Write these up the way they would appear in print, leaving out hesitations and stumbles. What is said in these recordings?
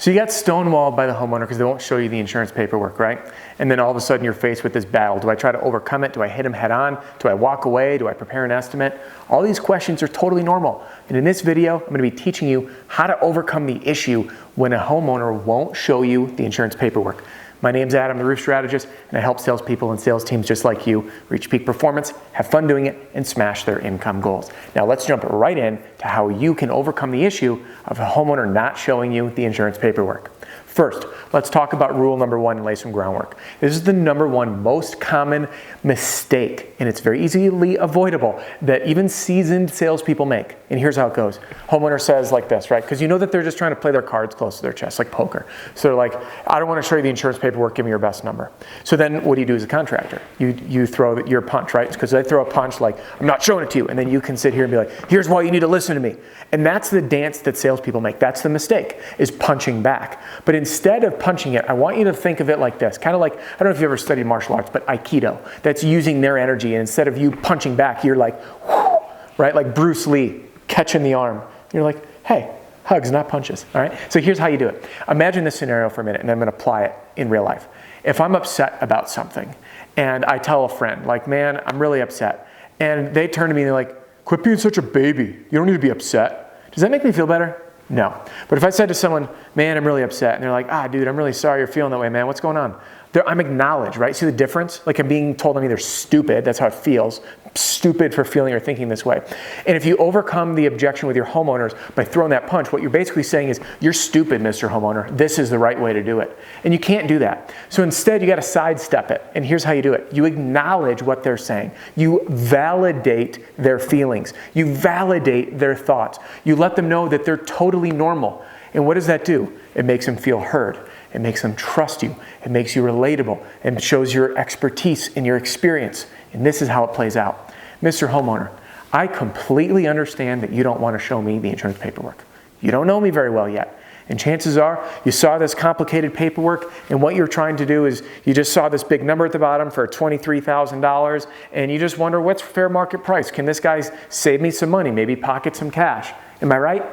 So you got stonewalled by the homeowner because they won't show you the insurance paperwork, right? And then all of a sudden you're faced with this battle. Do I try to overcome it? Do I hit him head on? Do I walk away? Do I prepare an estimate? All these questions are totally normal. And in this video, I'm going to be teaching you how to overcome the issue when a homeowner won't show you the insurance paperwork. My name's Adam, the roof strategist, and I help salespeople and sales teams just like you reach peak performance, have fun doing it, and smash their income goals. Now let's jump right in to how you can overcome the issue of a homeowner not showing you the insurance paperwork. First, let's talk about rule number one and lay some groundwork. This is the number one most common mistake, and it's very easily avoidable, that even seasoned salespeople make. And here's how it goes. Homeowner says like this, right? Because you know that they're just trying to play their cards close to their chest, like poker. So they're like, I don't want to show you the insurance paperwork, give me your best number. So then what do you do as a contractor? You throw your punch, right? Because they throw a punch like, I'm not showing it to you. And then you can sit here and be like, here's why you need to listen to me. And that's the dance that salespeople make. That's the mistake, is punching back. But instead of punching it, I want you to think of it like this. Kind of like, I don't know if you ever studied martial arts, but Aikido. That's using their energy. And instead of you punching back, you're like, whoo, right? Like Bruce Lee catching the arm. You're like, hey, hugs, not punches. All right? So here's how you do it. Imagine this scenario for a minute, and I'm going to apply it in real life. If I'm upset about something, and I tell a friend, like, man, I'm really upset. And they turn to me and they're like, quit being such a baby. You don't need to be upset. Does that make me feel better? No. But if I said to someone, man, I'm really upset, and they're like, dude, I'm really sorry you're feeling that way, man. What's going on? I'm acknowledged, right? See the difference? Like I'm being told I'm either stupid, that's how it feels, stupid for feeling or thinking this way. And if you overcome the objection with your homeowners by throwing that punch, what you're basically saying is, you're stupid, Mr. Homeowner. This is the right way to do it. And you can't do that. So instead, you got to sidestep it. And here's how you do it. You acknowledge what they're saying. You validate their feelings. You validate their thoughts. You let them know that they're totally normal. And what does that do? It makes them feel heard. It makes them trust you. It makes you relatable and shows your expertise and your experience. And this is how it plays out. Mr. Homeowner, I completely understand that you don't want to show me the insurance paperwork. You don't know me very well yet. And chances are you saw this complicated paperwork, and what you're trying to do is you just saw this big number at the bottom for $23,000, and you just wonder, what's fair market price? Can this guy save me some money, maybe pocket some cash? Am I right?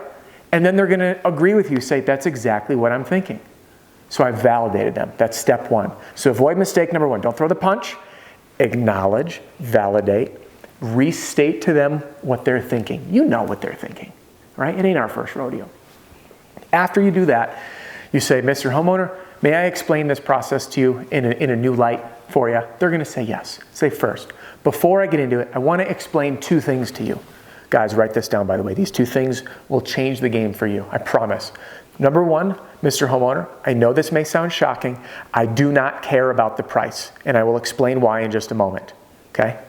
And then they're going to agree with you, say, that's exactly what I'm thinking. So I validated them. That's step one. So avoid mistake number one. Don't throw the punch. Acknowledge, validate, restate to them what they're thinking. You know what they're thinking, right? It ain't our first rodeo. After you do that, you say, Mr. Homeowner, may I explain this process to you in a new light for you? They're going to say yes. Say first, before I get into it, I want to explain two things to you. Guys, write this down, by the way. These two things will change the game for you. I promise. Number one, Mr. Homeowner, I know this may sound shocking. I do not care about the price, and I will explain why in just a moment. Okay?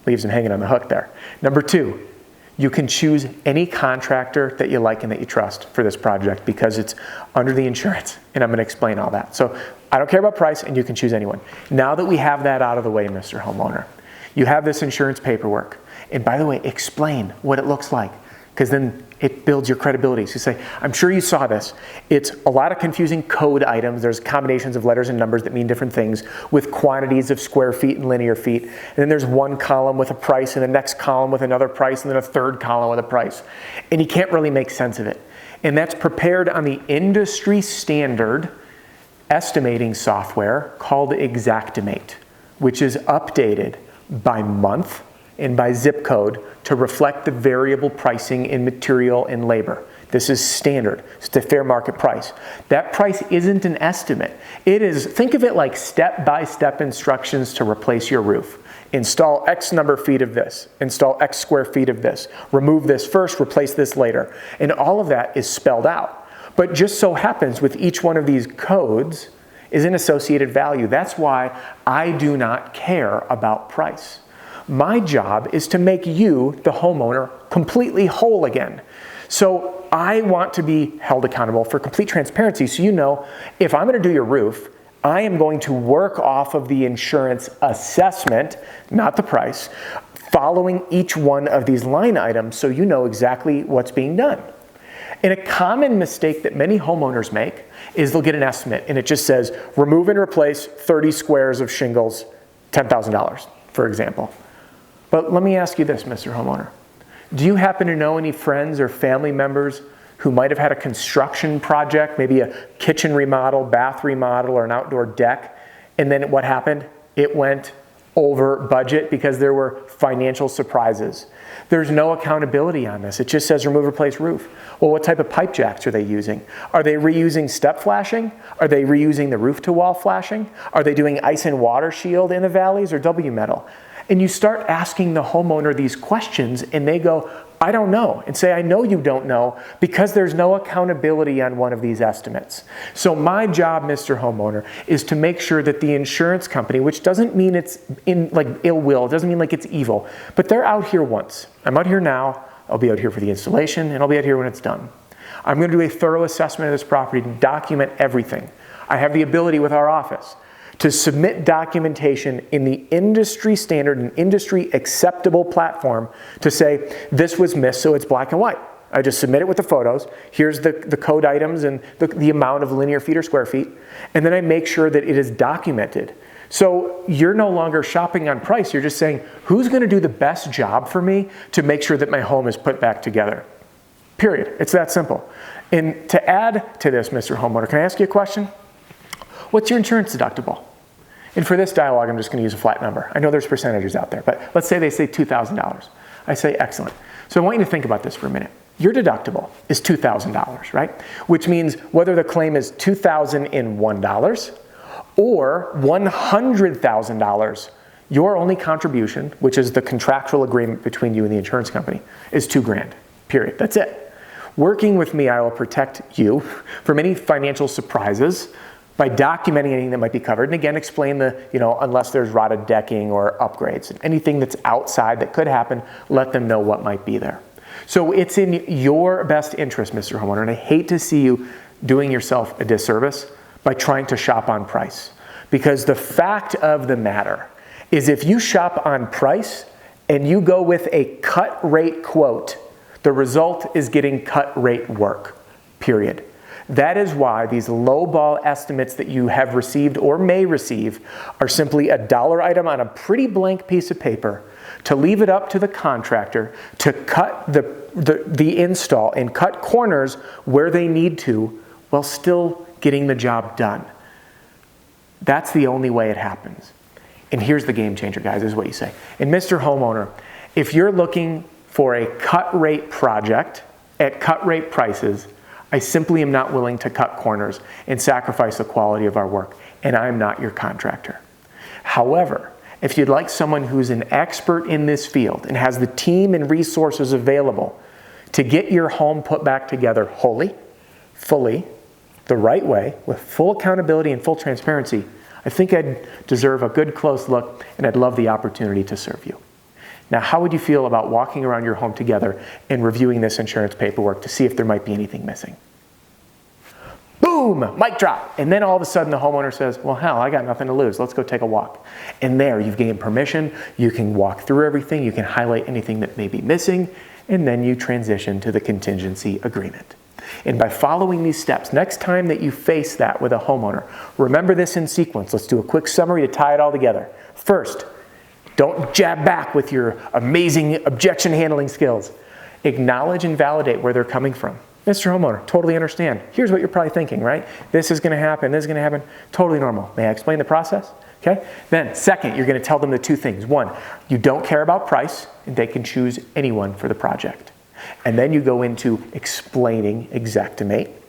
Leaves him hanging on the hook there. Number two, you can choose any contractor that you like and that you trust for this project because it's under the insurance, and I'm going to explain all that. So I don't care about price, and you can choose anyone. Now that we have that out of the way, Mr. Homeowner, you have this insurance paperwork. And by the way, explain what it looks like, because then it builds your credibility. So you say, I'm sure you saw this. It's a lot of confusing code items. There's combinations of letters and numbers that mean different things with quantities of square feet and linear feet. And then there's one column with a price and the next column with another price and then a third column with a price. And you can't really make sense of it. And that's prepared on the industry standard estimating software called Xactimate, which is updated by month and by zip code to reflect the variable pricing in material and labor. This is standard. It's the fair market price. That price isn't an estimate. It is, think of it like step-by-step instructions to replace your roof. Install X number of feet of this. Install X square feet of this. Remove this first, replace this later. And all of that is spelled out. But just so happens with each one of these codes is an associated value. That's why I do not care about price. My job is to make you, the homeowner, completely whole again. So I want to be held accountable for complete transparency. So you know, if I'm going to do your roof, I am going to work off of the insurance assessment, not the price, following each one of these line items so you know exactly what's being done. And a common mistake that many homeowners make is they'll get an estimate and it just says, remove and replace 30 squares of shingles, $10,000, for example. But let me ask you this, Mr. Homeowner. Do you happen to know any friends or family members who might have had a construction project, maybe a kitchen remodel, bath remodel, or an outdoor deck, and then what happened? It went over budget because there were financial surprises. There's no accountability on this. It just says remove, replace roof. Well, what type of pipe jacks are they using? Are they reusing step flashing? Are they reusing the roof to wall flashing? Are they doing ice and water shield in the valleys or W metal? And you start asking the homeowner these questions and they go, I don't know, and say, I know you don't know because there's no accountability on one of these estimates. So my job, Mr. Homeowner, is to make sure that the insurance company, which doesn't mean it's in like ill will, it doesn't mean like it's evil, but they're out here once. I'm out here now, I'll be out here for the installation, and I'll be out here when it's done. I'm gonna do a thorough assessment of this property and document everything. I have the ability with our office to submit documentation in the industry standard and industry acceptable platform to say, this was missed, so it's black and white. I just submit it with the photos. Here's the code items and the amount of linear feet or square feet. And then I make sure that it is documented. So you're no longer shopping on price. You're just saying, who's gonna do the best job for me to make sure that my home is put back together? Period. It's that simple. And to add to this, Mr. Homeowner, can I ask you a question? What's your insurance deductible? And for this dialogue, I'm just going to use a flat number. I know there's percentages out there, but let's say they say $2,000. I say, excellent. So I want you to think about this for a minute. Your deductible is $2,000, right? Which means whether the claim is $2,001 or $100,000, your only contribution, which is the contractual agreement between you and the insurance company, is $2,000, period. That's it. Working with me, I will protect you from any financial surprises by documenting anything that might be covered. And again, explain the, unless there's rotted decking or upgrades, anything that's outside that could happen, let them know what might be there. So it's in your best interest, Mr. Homeowner, and I hate to see you doing yourself a disservice by trying to shop on price. Because the fact of the matter is if you shop on price and you go with a cut rate quote, the result is getting cut rate work, period. That is why these lowball estimates that you have received or may receive are simply a dollar item on a pretty blank piece of paper to leave it up to the contractor to cut the install and cut corners where they need to while still getting the job done. That's the only way it happens. And here's the game changer, guys, is what you say. And Mr. Homeowner, if you're looking for a cut rate project at cut rate prices, I simply am not willing to cut corners and sacrifice the quality of our work, and I'm not your contractor. However, if you'd like someone who's an expert in this field and has the team and resources available to get your home put back together wholly, fully, the right way, with full accountability and full transparency, I think I'd deserve a good close look, and I'd love the opportunity to serve you. Now, how would you feel about walking around your home together and reviewing this insurance paperwork to see if there might be anything missing? Boom, mic drop. And then all of a sudden the homeowner says, well, hell, I got nothing to lose. Let's go take a walk. And there you've gained permission. You can walk through everything. You can highlight anything that may be missing. And then you transition to the contingency agreement. And by following these steps, next time that you face that with a homeowner, remember this in sequence. Let's do a quick summary to tie it all together. First, don't jab back with your amazing objection handling skills. Acknowledge and validate where they're coming from. Mr. Homeowner, totally understand. Here's what you're probably thinking, right? This is going to happen, this is going to happen. Totally normal. May I explain the process? Okay? Then, second, you're going to tell them the two things. One, you don't care about price, and they can choose anyone for the project. And then you go into explaining Exactimate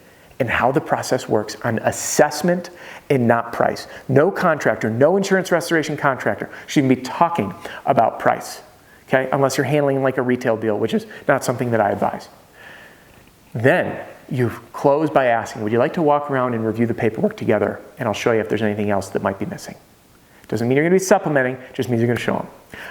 and how the process works on assessment and not price. No contractor, no insurance restoration contractor should be talking about price, okay? Unless you're handling like a retail deal, which is not something that I advise. Then you close by asking, would you like to walk around and review the paperwork together? And I'll show you if there's anything else that might be missing. Doesn't mean you're going to be supplementing, just means you're going to show them.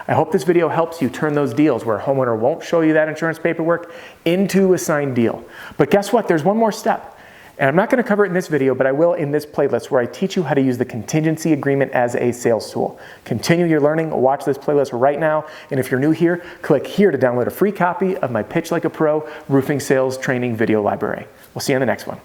I hope this video helps you turn those deals where a homeowner won't show you that insurance paperwork into a signed deal. But guess what? There's one more step. And I'm not going to cover it in this video, but I will in this playlist where I teach you how to use the contingency agreement as a sales tool. Continue your learning. Watch this playlist right now. And if you're new here, click here to download a free copy of my Pitch Like a Pro roofing sales training video library. We'll see you on the next one.